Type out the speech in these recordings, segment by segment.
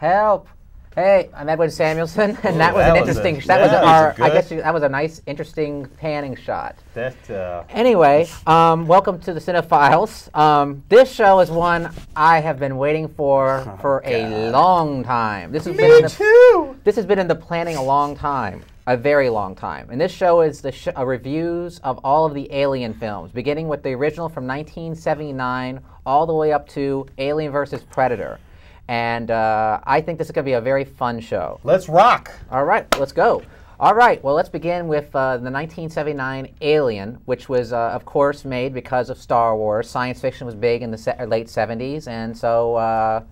Help! Hey, I'm Edwin Samuelson, and that was an interesting. That was a nice, interesting panning shot. Anyway, welcome to the CineFiles. This show is one I have been waiting for a long time. This has been in the planning a long time, a very long time. And this show is the reviews of all of the Alien films, beginning with the original from 1979, all the way up to Alien vs. Predator. And I think this is going to be a very fun show. Let's rock. All right, let's go. All right, well, let's begin with the 1979 Alien, which was, of course, made because of Star Wars. Science fiction was big in the late 70s, and so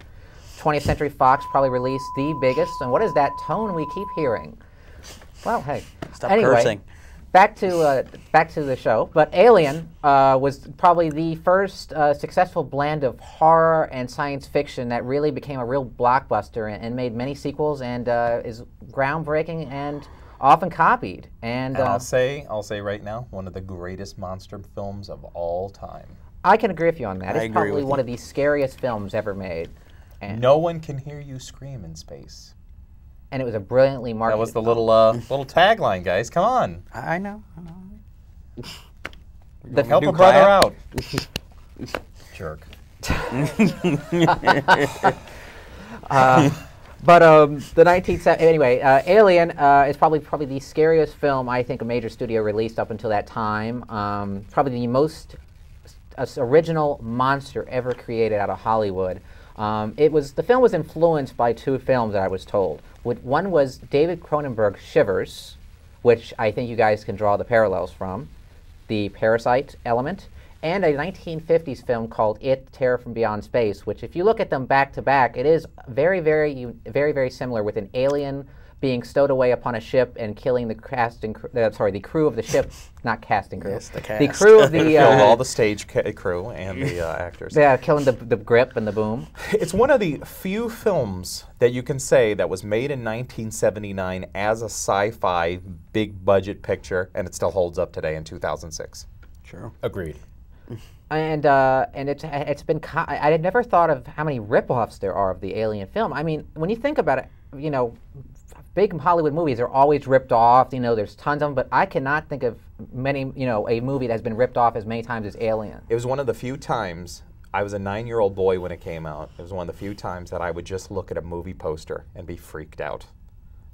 20th Century Fox probably released the biggest. And what is that tone we keep hearing? Well, hey. Stop cursing. Back to the show. But Alien was probably the first successful blend of horror and science fiction that really became a real blockbuster and made many sequels and is groundbreaking and often copied. And I'll say right now, one of the greatest monster films of all time. I can agree with you on that. It's probably one of the scariest films ever made. And no one can hear you scream in space. And it was a brilliantly marketed. That was the little tagline, guys. Come on. I know. Help a brother out. Jerk. But the 1970s. Anyway, Alien is probably the scariest film I think a major studio released up until that time. Probably the most original monster ever created out of Hollywood. The film was influenced by two films that I was told. One was David Cronenberg's Shivers, which I think you guys can draw the parallels from, the parasite element, and a 1950s film called It, Terror from Beyond Space, which if you look at them back to back, it is very, very similar, with an alien being stowed away upon a ship and killing the the crew of the ship, not cast and crew. Yes, the cast. The crew of the all the stage crew and the actors. Yeah, killing the grip and the boom. It's one of the few films that you can say that was made in 1979 as a sci-fi big budget picture, and it still holds up today in 2006. Sure. Agreed. And it's been. I had never thought of how many ripoffs there are of the Alien film. I mean, when you think about it, you know, big Hollywood movies are always ripped off. You know, there's tons of them, but I cannot think of many. You know, a movie that has been ripped off as many times as Alien. It was one of the few times. I was a 9-year-old boy when it came out. It was one of the few times that I would just look at a movie poster and be freaked out.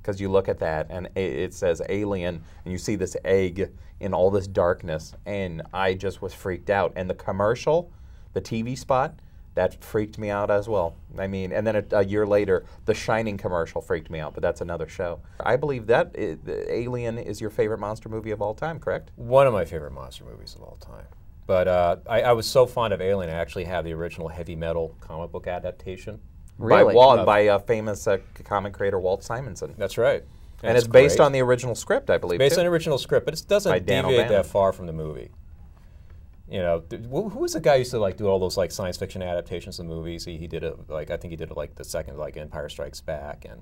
Because you look at that and it says Alien, and you see this egg in all this darkness, and I just was freaked out. And the commercial, the TV spot, that freaked me out as well. I mean, and then a year later, the Shining commercial freaked me out, but that's another show. I believe that Alien is your favorite monster movie of all time, correct? One of my favorite monster movies of all time. But I was so fond of Alien, I actually have the original heavy metal comic book adaptation. Really? By famous comic creator Walt Simonson. That's right. And it's based on the original script, I believe. Based on the original script, but it doesn't deviate that far from the movie. You know, who was the guy who used to do all those science fiction adaptations of movies? He did it I think he did it the second Empire Strikes Back and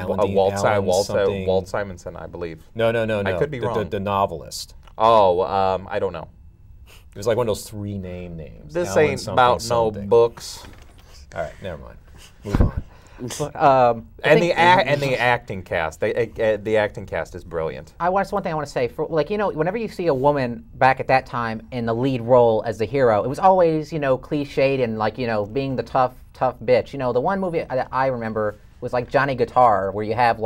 Walt Simonson, I believe. No. I could be wrong. The novelist. Oh, I don't know. It was like one of those three-name names. This ain't about no books. All right, never mind. Move on. And the acting cast. The acting cast is brilliant. That's one thing I want to say. Whenever you see a woman back at that time in the lead role as the hero, it was always, cliched and being the tough bitch. The one movie that I remember was like Johnny Guitar, where you have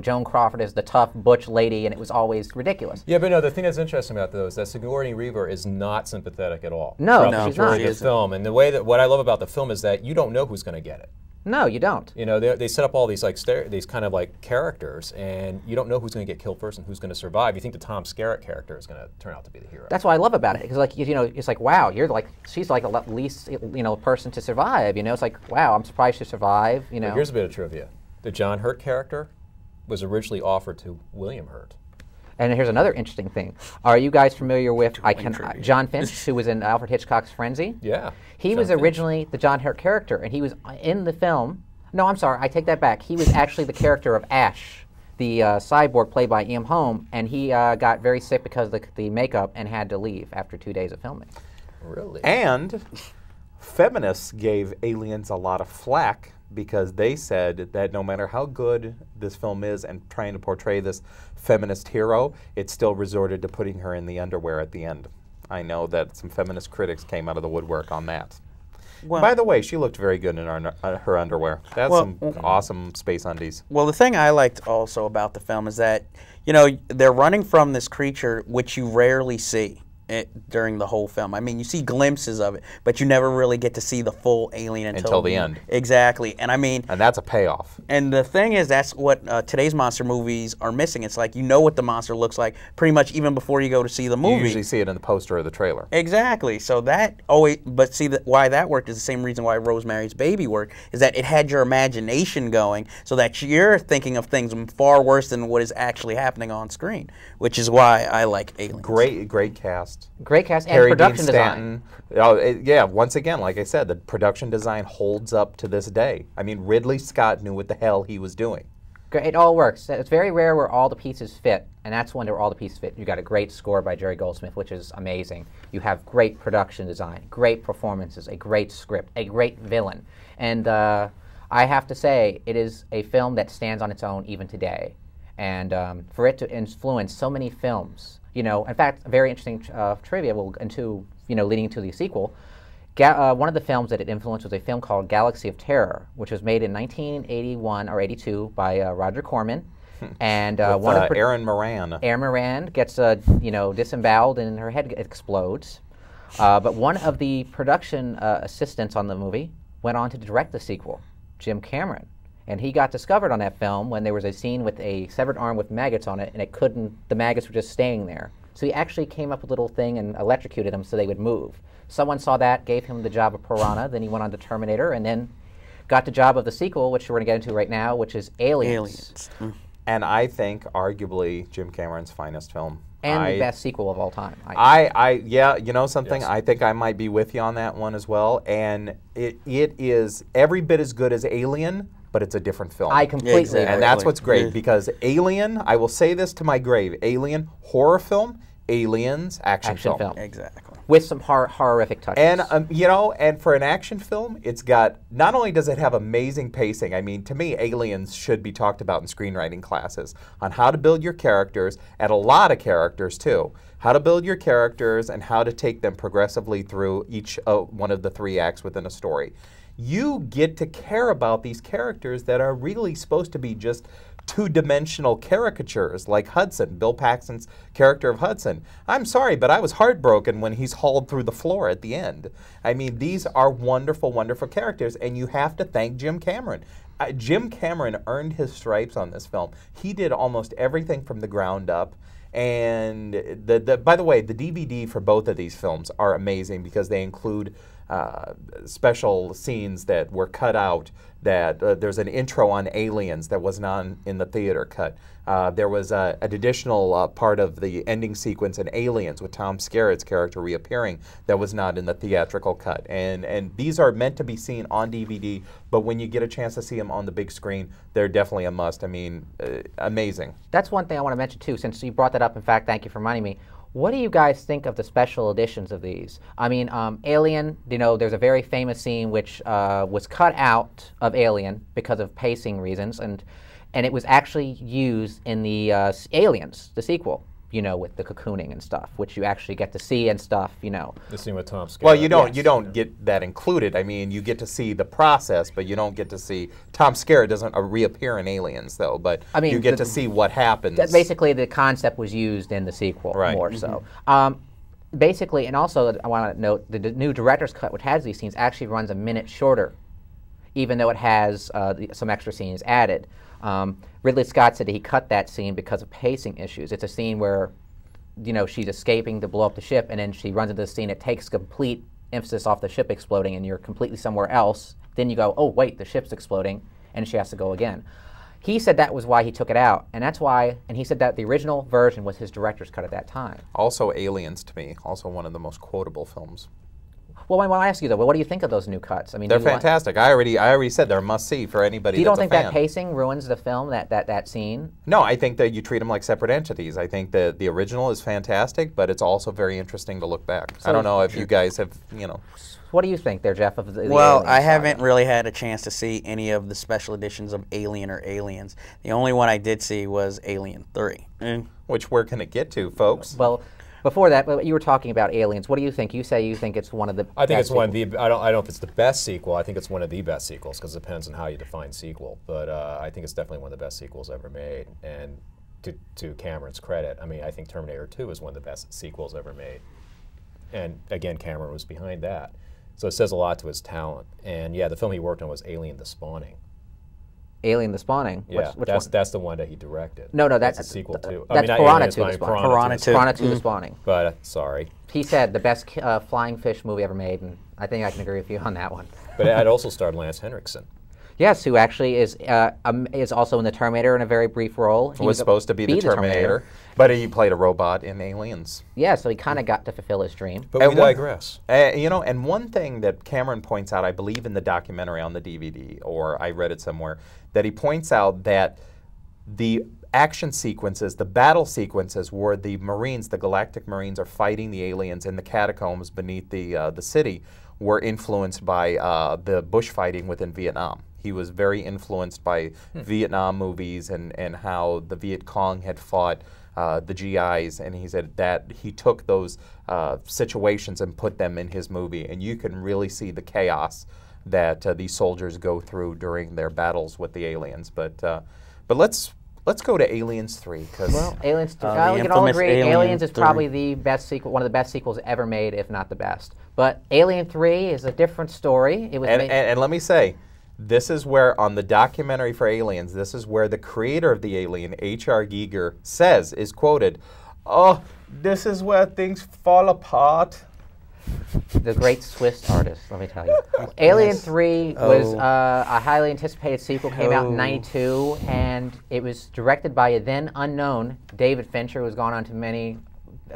Joan Crawford as the tough butch lady, and it was always ridiculous. Yeah, but no, the thing that's interesting about those is that Sigourney Weaver is not sympathetic at all. No, she's not. The film, and what I love about the film is that you don't know who's going to get it. No, you don't. They set up all these these kind of characters, and you don't know who's going to get killed first and who's going to survive. You think the Tom Skerritt character is going to turn out to be the hero. That's what I love about it, because it's like, wow, she's the least person to survive. It's like, wow, I'm surprised she survived. But here's a bit of trivia: the John Hurt character was originally offered to William Hurt. And here's another interesting thing. Are you guys familiar with John Finch, who was in Alfred Hitchcock's Frenzy? Yeah. He was originally the John Hurt character, and he was in the film. No, I'm sorry, I take that back. He was actually the character of Ash, the cyborg played by Ian Holm, and he got very sick because of the makeup and had to leave after 2 days of filming. Really? And feminists gave Aliens a lot of flack because they said that no matter how good this film is and trying to portray this feminist hero, it still resorted to putting her in the underwear at the end. I know that some feminist critics came out of the woodwork on that. Well, by the way, she looked very good in her underwear. That's some awesome space undies. Well, the thing I liked also about the film is that, you know, they're running from this creature which you rarely see during the whole film. I mean, you see glimpses of it, but you never really get to see the full alien until the end. Exactly. And I mean... And that's a payoff. And the thing is, that's what today's monster movies are missing. It's like, you know what the monster looks like pretty much even before you go to see the movie. You usually see it in the poster or the trailer. Exactly. So that always... But see, why that worked is the same reason why Rosemary's Baby worked, is that it had your imagination going so that you're thinking of things far worse than what is actually happening on screen, which is why I like Aliens. Great cast. Great cast and Harry production Dean Stanton. Design. Yeah, once again, like I said, the production design holds up to this day. I mean, Ridley Scott knew what the hell he was doing. It all works. It's very rare where all the pieces fit, and that's when all the pieces fit. You got a great score by Jerry Goldsmith, which is amazing. You have great production design, great performances, a great script, a great villain. And I have to say, it is a film that stands on its own even today. And for it to influence so many films, you know, in fact, very interesting trivia leading into the sequel. One of the films that it influenced was a film called Galaxy of Terror, which was made in 1981 or 82 by Roger Corman. And Aaron Moran. Aaron Moran gets disemboweled and her head explodes. But one of the production assistants on the movie went on to direct the sequel, Jim Cameron. And he got discovered on that film when there was a scene with a severed arm with maggots on it, and the maggots were just staying there. So he actually came up with a little thing and electrocuted them so they would move. Someone saw that, gave him the job of Piranha, then he went on to Terminator, and then got the job of the sequel, which we're going to get into right now, which is Aliens. And I think, arguably, Jim Cameron's finest film. And the best sequel of all time. Yeah, you know something? Yes. I think I might be with you on that one as well. And it is every bit as good as Alien, but it's a different film. I completely agree. And that's what's great, because Alien, I will say this to my grave, Alien, horror film, Aliens, action film. Exactly. With some horrific touches. And, and for an action film, it's got, not only does it have amazing pacing, I mean, to me, Aliens should be talked about in screenwriting classes on how to build your characters, and a lot of characters too. How to build your characters and how to take them progressively through each one of the 3 acts within a story. You get to care about these characters that are really supposed to be just two-dimensional caricatures, like Hudson, Bill Paxton's character of Hudson. I'm sorry, but I was heartbroken when he's hauled through the floor at the end. I mean, these are wonderful, wonderful characters, and you have to thank Jim Cameron. Jim Cameron earned his stripes on this film. He did almost everything from the ground up. And by the way, the DVD for both of these films are amazing because they include special scenes that were cut out. There's an intro on Aliens that was not in the theater cut. There was an additional part of the ending sequence in Aliens with Tom Skerritt's character reappearing that was not in the theatrical cut. And these are meant to be seen on DVD, but when you get a chance to see them on the big screen, they're definitely a must. I mean, amazing. That's one thing I want to mention too, since you brought that up. In fact, thank you for reminding me. What do you guys think of the special editions of these? I mean, Alien, there's a very famous scene which was cut out of Alien because of pacing reasons, and it was actually used in the Aliens, the sequel, with the cocooning and stuff, which you actually get to see and stuff, The scene with Tom Skerritt. Well, you don't get that included. I mean, you get to see the process, but you don't get to see Tom Skerritt doesn't reappear in Aliens, though. But I mean, you get to see what happens. Basically, the concept was used in the sequel more so. Basically, and also I want to note the new director's cut, which has these scenes, actually runs a minute shorter, even though it has some extra scenes added. Ridley Scott said that he cut that scene because of pacing issues. It's a scene where, she's escaping to blow up the ship, and then she runs into the scene. It takes complete emphasis off the ship exploding, and you're completely somewhere else. Then you go, oh, wait, the ship's exploding, and she has to go again. He said that was why he took it out, and that's why, and he said that the original version was his director's cut at that time. Also Aliens, to me, also one of the most quotable films. Well, I want to ask you though. What do you think of those new cuts? I mean, they're fantastic. I already said they're a must see for anybody. You don't think that pacing ruins the film? That scene? No, I think that you treat them like separate entities. I think that the original is fantastic, but it's also very interesting to look back. So I don't know if you guys have, What do you think there, Jeff? Of the well, I haven't really had a chance to see any of the special editions of Alien or Aliens. The only one I did see was Alien 3. Which we're going to get to, folks. Well, before that, you were talking about Aliens. What do you think? You say you think it's one of the I think it's best one of the, I don't know if it's the best sequel. I think it's one of the best sequels because it depends on how you define sequel. But I think it's definitely one of the best sequels ever made. And to Cameron's credit, I mean, I think Terminator 2 is one of the best sequels ever made. And again, Cameron was behind that. So it says a lot to his talent. And yeah, the film he worked on was Alien: The Spawning. Alien: The Spawning? Yeah, which that's the one that he directed. No, that's a sequel too. That's Piranha 2: The Spawning. Piranha 2. Piranha 2: The Spawning. But sorry. He said the best flying fish movie ever made, and I think I can agree with you on that one. But it also starred Lance Henriksen. Yes, who actually is also in the Terminator in a very brief role. He was supposed to be the Terminator, but he played a robot in Aliens. Yeah, so he kind of got to fulfill his dream. But we digress. And one thing that Cameron points out, I believe in the documentary on the DVD, or I read it somewhere, that he points out that the action sequences, the battle sequences where the Marines, the Galactic Marines, are fighting the aliens in the catacombs beneath the city were influenced by the bushfighting within Vietnam. He was very influenced by Vietnam movies and how the Viet Cong had fought the GIs, and he said that he took those situations and put them in his movie, and you can really see the chaos that these soldiers go through during their battles with the aliens. But let's go to Aliens 3, because Aliens 3. We can all agree Aliens is probably the best sequel, one of the best sequels ever made, if not the best. But Alien 3 is a different story. It was and let me say, this is where, on the documentary for Aliens, this is where the creator of the Alien, H.R. Giger, says, is quoted, "Oh, this is where things fall apart." The great Swiss artist, let me tell you. Alien 3 was a highly anticipated sequel, came out in '92, and it was directed by a then unknown David Fincher, who's gone on to many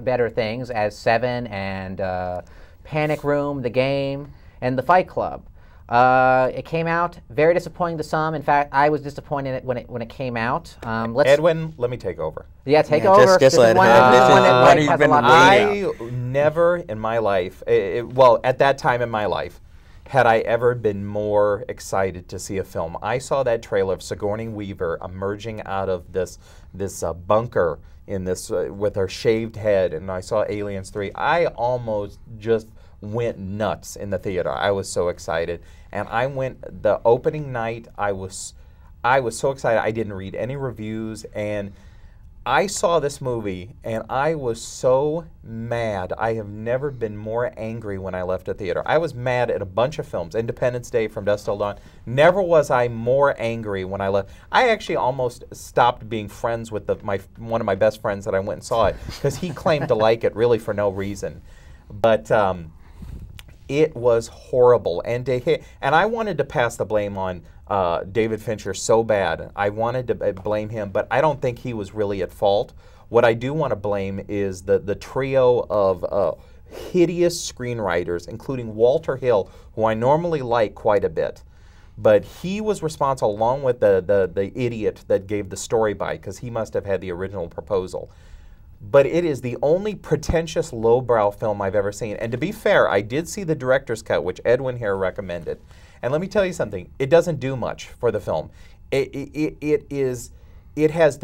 better things, as Seven and Panic Room, The Game, and The Fight Club. It came out very disappointing to some. In fact, I was disappointed when it came out. Edwin, let me take over. Yeah, take over. Just let him. I never in my life, well, at that time in my life, had I ever been more excited to see a film. I saw that trailer of Sigourney Weaver emerging out of this bunker in this with her shaved head, and I saw Aliens 3. I almost just went nuts in the theater. I was so excited, and I went the opening night. I was so excited. I didn't read any reviews, and I saw this movie, and I was so mad. I have never been more angry when I left a theater. I was mad at a bunch of films. Independence Day, From Dusk Till Dawn. Never was I more angry when I left. I actually almost stopped being friends with one of my best friends that I went and saw it, because he claimed to like it really for no reason. But it was horrible, and I wanted to pass the blame on David Fincher so bad. I wanted to blame him, but I don't think he was really at fault. What I do want to blame is the trio of hideous screenwriters, including Walter Hill, who I normally like quite a bit. But he was responsible, along with the idiot that gave the story bite, because he must have had the original proposal. But it is the only pretentious lowbrow film I've ever seen. And to be fair, I did see the director's cut, which Edwin here recommended. And let me tell you something, it doesn't do much for the film. It has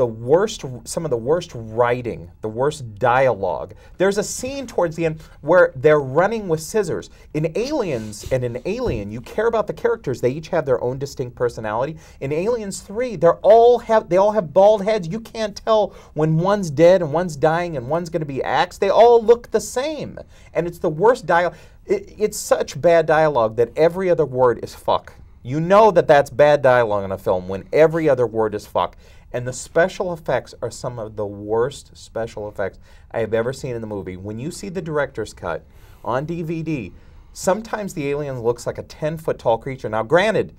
some of the worst writing, the worst dialogue. There's a scene towards the end where they're running with scissors. In Aliens and in Alien, you care about the characters. They each have their own distinct personality. In Aliens 3, they all have bald heads. You can't tell when one's dead and one's dying and one's going to be axed. They all look the same. And it's the worst dialogue. It's such bad dialogue that every other word is fuck. You know that that's bad dialogue in a film when every other word is fuck. And the special effects are some of the worst special effects I have ever seen in the movie. When you see the director's cut on DVD, sometimes the alien looks like a 10-foot tall creature. Now, granted,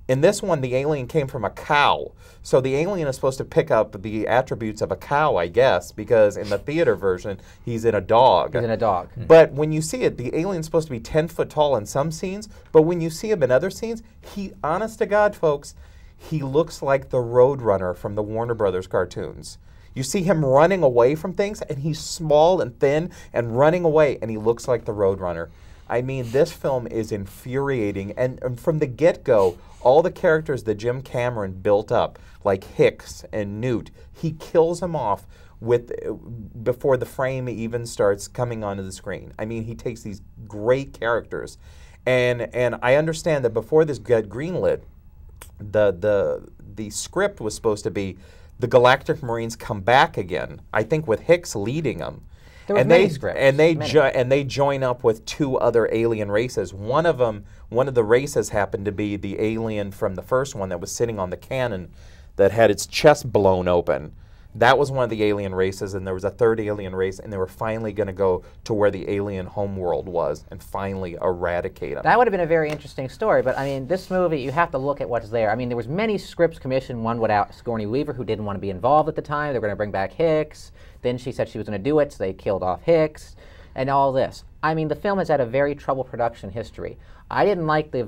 In this one, the alien came from a cow. So the alien is supposed to pick up the attributes of a cow, I guess, because in the theater version, he's in a dog. He's in a dog. But when you see it, the alien's supposed to be 10 foot tall in some scenes, but when you see him in other scenes, he, honest to God, folks, he looks like the Roadrunner from the Warner Brothers cartoons. You see him running away from things, and he's small and thin and running away, and he looks like the Roadrunner. I mean, this film is infuriating, and from the get-go, all the characters that Jim Cameron built up, like Hicks and Newt, he kills them off before the frame even starts coming onto the screen. I mean, he takes these great characters, and I understand that before this got greenlit, the script was supposed to be the Galactic Marines come back again. I think with Hicks leading them. There were many scripts. And they join up with 2 other alien races. One of the races happened to be the alien from the first one that was sitting on the cannon that had its chest blown open. That was one of the alien races, and there was a 3rd alien race, and they were finally going to go to where the alien homeworld was and finally eradicate them. That would have been a very interesting story, but I mean, this movie, you have to look at what's there. I mean, there was many scripts commissioned, one without Sigourney Weaver, who didn't want to be involved at the time. They were going to bring back Hicks. Then she said she was going to do it, so they killed off Hicks, and all this. I mean, the film has had a very troubled production history. I didn't like the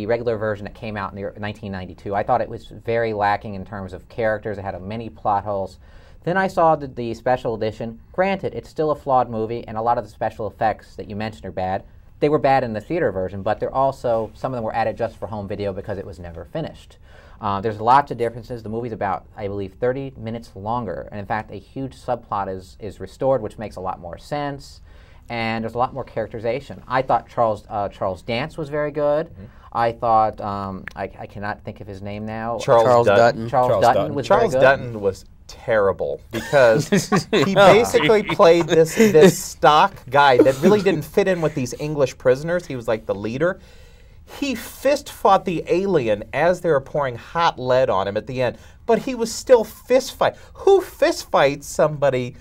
regular version that came out in 1992. I thought it was very lacking in terms of characters. It had many plot holes. Then I saw the special edition. Granted, it's still a flawed movie, and a lot of the special effects that you mentioned are bad. They were bad in the theater version, but they're also, some of them were added just for home video because it was never finished. There's lots of differences. The movie's about, I believe, 30 minutes longer, and in fact, a huge subplot is restored, which makes a lot more sense. And there's a lot more characterization. I thought Charles Dance was very good. Mm-hmm. I thought I cannot think of his name now. Charles Dutton. Charles Dutton was Charles very good. Dutton was terrible because he basically played this stock guy that really didn't fit in with these English prisoners. He was like the leader. He fist fought the alien as they were pouring hot lead on him at the end, but he was still fist fight. Who fist fights somebody?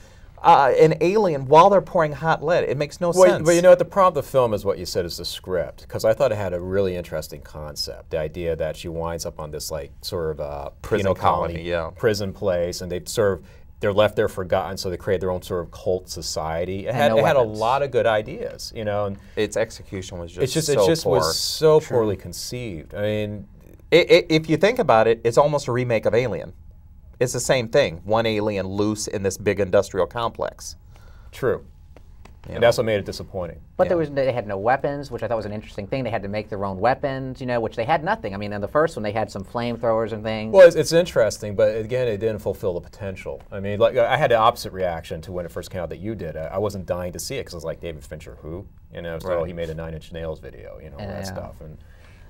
An alien while they're pouring hot lead. It makes no sense. But you know what, the problem of the film is what you said is the script, because I thought it had a really interesting concept. The idea that she winds up on this like sort of prison colony, prison place, and they're left there forgotten, so they create their own sort of cult society. It had a lot of good ideas, you know. And its execution was just was so poorly conceived. I mean, if you think about it, it's almost a remake of Alien. It's the same thing. One alien loose in this big industrial complex. True. And that's what made it disappointing. But they had no weapons, which I thought was an interesting thing. They had to make their own weapons, you know, which they had nothing. I mean, in the first one, they had some flamethrowers and things. Well, it's interesting, but again, it didn't fulfill the potential. I mean, like I had the opposite reaction to when it first came out that you did. I wasn't dying to see it because I was like, David Fincher, who? You know, so he made a 9 Inch Nails video, you know, all that stuff. And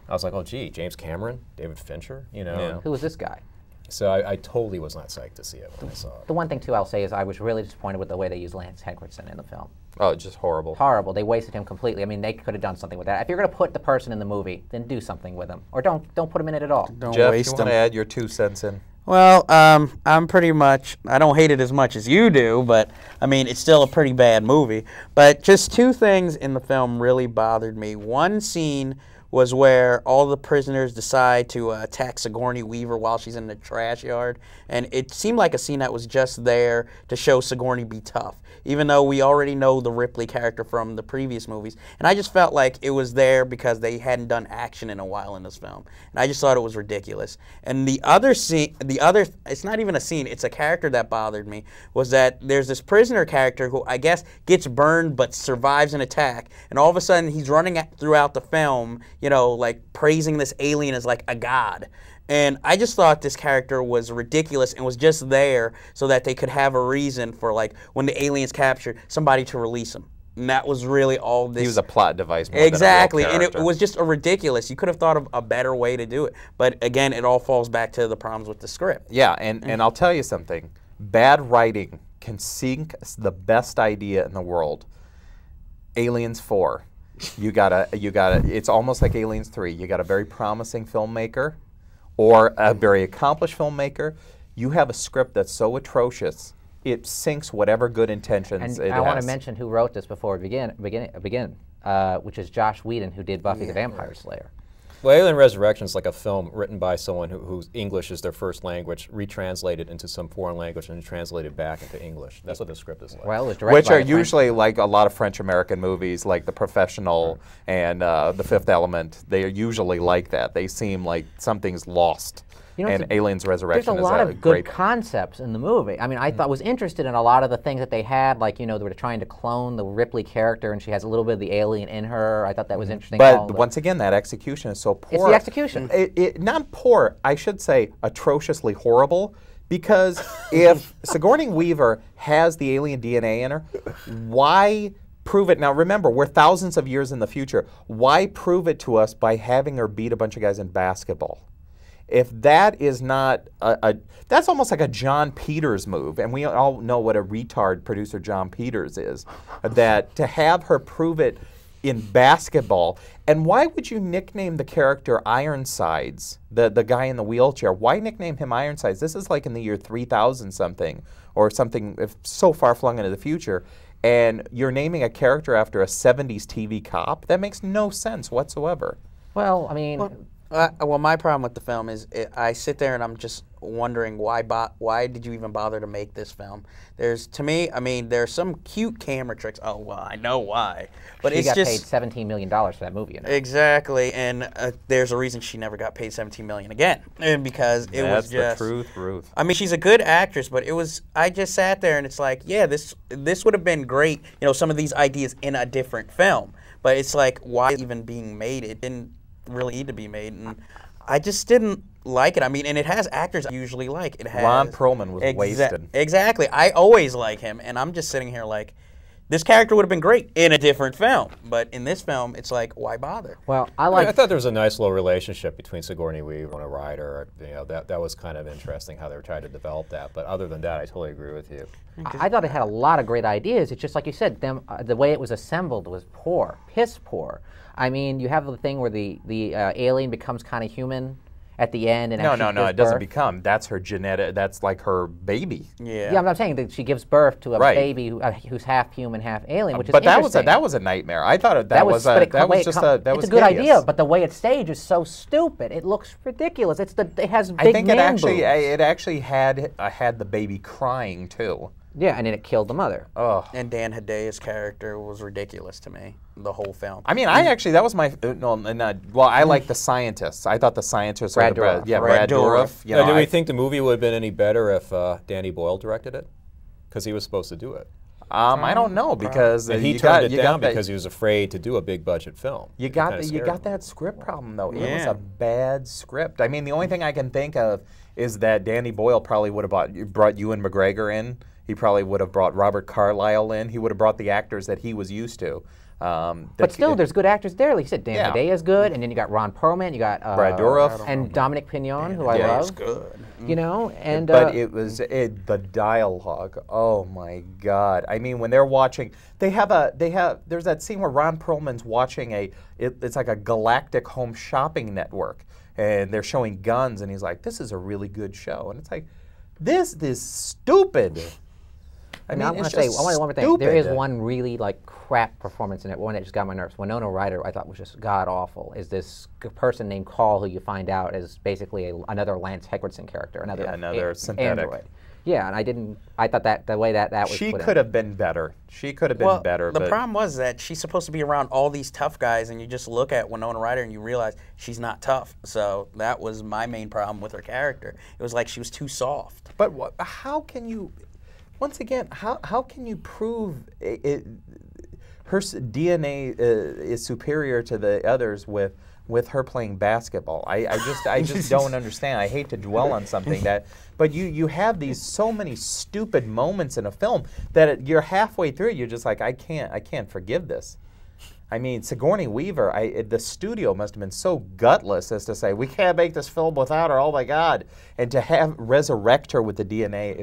I was like, oh, gee, James Cameron, David Fincher, you know. Yeah. Who was this guy? So I totally was not psyched to see it when I saw it. The one thing, too, I'll say is I was really disappointed with the way they used Lance Henriksen in the film. Oh, just horrible. Horrible. They wasted him completely. I mean, they could have done something with that. If you're going to put the person in the movie, then do something with him. Or don't put him in it at all. Don't Jeff, waste you want to add your 2 cents in? Well, I'm pretty much, I don't hate it as much as you do, but I mean, it's still a pretty bad movie. But just 2 things in the film really bothered me. One scene was where all the prisoners decide to attack Sigourney Weaver while she's in the trash yard. And it seemed like a scene that was just there to show Sigourney be tough, even though we already know the Ripley character from the previous movies. And I just felt like it was there because they hadn't done action in a while in this film. And I just thought it was ridiculous. And the other scene, it's not even a scene, it's a character that bothered me, was that there's this prisoner character who I guess gets burned but survives an attack. And all of a sudden he's running throughout the film, you know, like praising this alien as like a god. And I just thought this character was ridiculous and was just there so that they could have a reason for, like, when the alien's captured, somebody to release him. And that was really all this. He was a plot device more exactly, than a real and it was just a ridiculous. You could have thought of a better way to do it. But again, it all falls back to the problems with the script. Yeah, and I'll tell you something. Bad writing can sink the best idea in the world. Aliens 4. You gotta, it's almost like Aliens 3. You got a very promising filmmaker or a very accomplished filmmaker. You have a script that's so atrocious, it sinks whatever good intentions it has. And I want to mention who wrote this before we begin, which is Joss Whedon, who did Buffy the Vampire Slayer. Well, Alien Resurrection is like a film written by someone whose English is their first language, retranslated into some foreign language and translated back into English. That's what the script is like. Well, it's directed Which by are a usually like a lot of French-American movies, like The Professional and The Fifth Element. They are usually like that. They seem like something's lost. You know, and Aliens Resurrection there's a lot is of good great concepts in the movie. I mean, I thought was interested in a lot of the things that they had, like, you know, they were trying to clone the Ripley character, and she has a little bit of the alien in her. I thought that was interesting. But once again, that execution is so poor. It's the execution. Not poor, I should say atrociously horrible, because if Sigourney Weaver has the alien DNA in her, why prove it? Now remember, we're thousands of years in the future. Why prove it to us by having her beat a bunch of guys in basketball? If that is not that's almost like a John Peters move, and we all know what a retard producer John Peters is, that to have her prove it in basketball. And why would you nickname the character Ironsides, the guy in the wheelchair? Why nickname him Ironsides? This is like in the year 3000 something, or something so far flung into the future, and you're naming a character after a 70s TV cop? That makes no sense whatsoever. Well, I mean... Well, my problem with the film is I sit there and I'm just wondering why did you even bother to make this film? To me, I mean, there's some cute camera tricks. Oh, well, I know why. But she got paid $17 million for that movie. You know? Exactly, and there's a reason she never got paid $17 million again, and because it was just... That's the truth, Ruth. I mean, she's a good actress, but it was... I just sat there and it's like, yeah, this would have been great, you know, some of these ideas in a different film. But it's like, why even being made? It didn't really need to be made, and I just didn't like it. I mean, and it has actors I usually like. It has Ron Perlman was wasted. Exactly. I always like him, and I'm just sitting here like, this character would have been great in a different film, but in this film, it's like, why bother? Well, I thought there was a nice little relationship between Sigourney Weaver and a writer. You know, that was kind of interesting how they were trying to develop that. But other than that, I totally agree with you. I thought it had a lot of great ideas. It's just like you said, the way it was assembled was poor, piss poor. I mean, you have the thing where the alien becomes kind of human at the end, and no, birth. it doesn't become. That's her genetic. That's like her baby. Yeah. I'm saying that she gives birth to a baby who's half human, half alien, which is but interesting. that was a nightmare. I thought that was it's a good idea, but the way it's staged is so stupid. It looks ridiculous. It has big it actually had the baby crying too. Yeah, and then it killed the mother. Oh. And Dan Hedaya's character was ridiculous to me, the whole film. I mean, that was my, I like the scientists. I thought the scientists Brad Dourif. Brad Dourif. You know, do we think the movie would have been any better if Danny Boyle directed it? Because he was supposed to do it. I don't know, because he turned it down because he was afraid to do a big budget film. You got that script problem though. Yeah. It was a bad script. I mean, the only thing I can think of is that Danny Boyle probably would have brought Ewan McGregor in. He probably would have brought Robert Carlyle in. He would have brought the actors that he was used to. But still, there's good actors there. Like you said, Dan Hedaya is good, and then you got Ron Perlman, you got Brad Dourif, and Dominic Pignon, who I love. He's good. You know, and but it was the dialogue. Oh my God! I mean, when they're watching, there's that scene where Ron Perlman's watching it's like a galactic home shopping network, and they're showing guns, and he's like, "This is a really good show," and it's like, "This is stupid." I mean, I want to say one more thing. There is one really crap performance in it. One that just got my nerves. Winona Ryder, I thought was just god awful. Is this person named Call, who you find out is basically another Lance Henriksen character, another synthetic android. Yeah, and I thought that the way that was. She could have been better. She could have been better. The problem was that she's supposed to be around all these tough guys, and you just look at Winona Ryder and you realize she's not tough. So that was my main problem with her character. It was like she was too soft. But how can you? Once again, how can you prove her DNA is superior to the others with her playing basketball? I just don't understand. I hate to dwell on something but you have these so many stupid moments in a film that you're halfway through, you're just like, I can't forgive this. I mean, Sigourney Weaver, the studio must have been so gutless as to say, we can't make this film without her, oh my God. And to resurrect her with the DNA,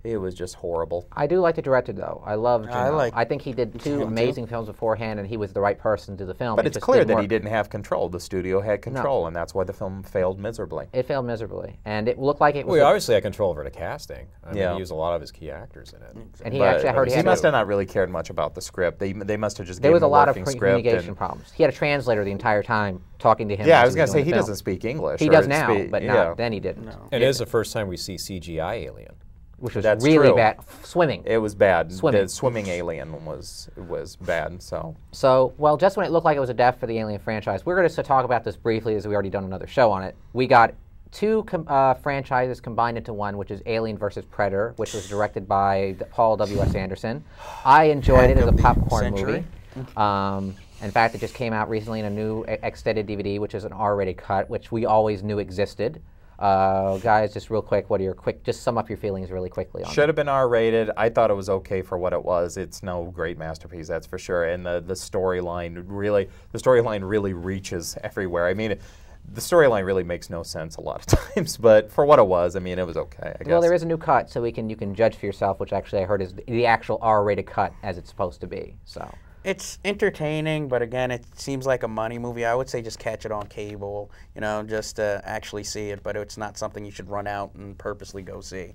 It was just horrible. I do like the director, though. I love Juno. I think he did two him, amazing films beforehand, and he was the right person to do the film. But It it's just clear didn't that work. he didn't have control. The studio had control, and that's why the film failed miserably. It failed miserably, and it looked like it was. Well, he obviously had control over the casting. I mean, he used a lot of his key actors in it. And he actually, I heard he must have not really cared much about the script. They must have just there gave was him a lot of working communication problems. He had a translator the entire time talking to him. Yeah, I as was going to say doing he the film. doesn't speak English. He does now, but then he didn't. No. And it is the first time we see CGI alien. Which was That's really true. bad. Swimming. It was bad. Swimming. The swimming alien was bad. So, well, just when it looked like it was a death for the Alien franchise, we're going to talk about this briefly as we already done another show on it. We got two franchises combined into one, which is Alien versus Predator, which was directed by Paul W.S. Anderson. I enjoyed it as a popcorn movie. In fact, it just came out recently in a new extended DVD, which is an R-rated cut, which we always knew existed. Guys, just real quick, just sum up your feelings really quickly on it. Should have been R-rated. I thought it was okay for what it was. It's no great masterpiece, that's for sure. And the storyline really reaches everywhere. I mean, the storyline really makes no sense a lot of times, but for what it was, I mean, it was okay, I guess. Well, there is a new cut, so you can judge for yourself, which actually I heard is the actual R-rated cut as it's supposed to be. So. It's entertaining, but again, it seems like a money movie. I would say just catch it on cable, just to actually see it, but it's not something you should run out and purposely go see.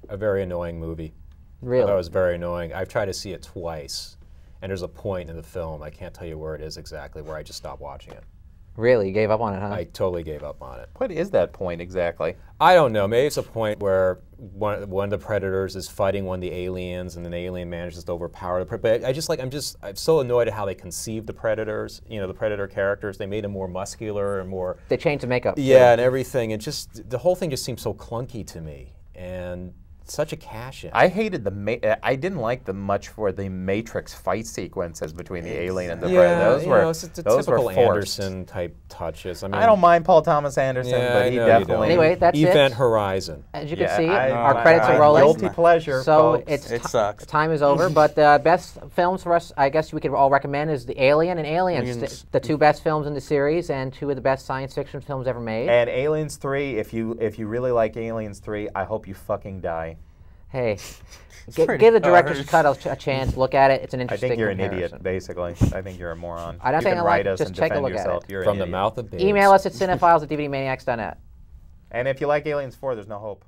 A very annoying movie. Really? I thought it was very annoying. I've tried to see it twice, and there's a point in the film, I can't tell you where it is exactly, where I just stopped watching it. Really? You gave up on it, huh? I totally gave up on it. What is that point exactly? I don't know. Maybe it's a point where one of the predators is fighting one of the aliens, and then the alien manages to overpower the predator. But I'm so annoyed at how they conceived the predators. The predator characters. They made them more muscular and more. They changed the makeup. Yeah, and everything. And the whole thing just seems so clunky to me, and such a cash-in. I hated I didn't like them much for the Matrix fight sequences between the alien and the predator. Those it's a those typical were forced. Anderson type touches. I mean, I don't mind Paul Thomas Anderson, but he definitely. Anyway, that's Event it. Horizon. As you can see, our credits are rolling. Guilty pleasure. So folks. It sucks. Time is over, but the best films for us, I guess we could all recommend, is The Alien and Aliens, the two best films in the series and two of the best science fiction films ever made. And Aliens 3, if you really like Aliens 3, I hope you fucking die. Hey, give the director's cut a chance. Look at it. It's an I interesting think you're an comparison. idiot, basically. I think you're a moron. I don't you think can I like write it. us Just and take a defend look at yourself. it. You're From an the idiot. Email mouth of babes. Email us at cinefiles@dvdmaniacs.net. And if you like Aliens 4, there's no hope.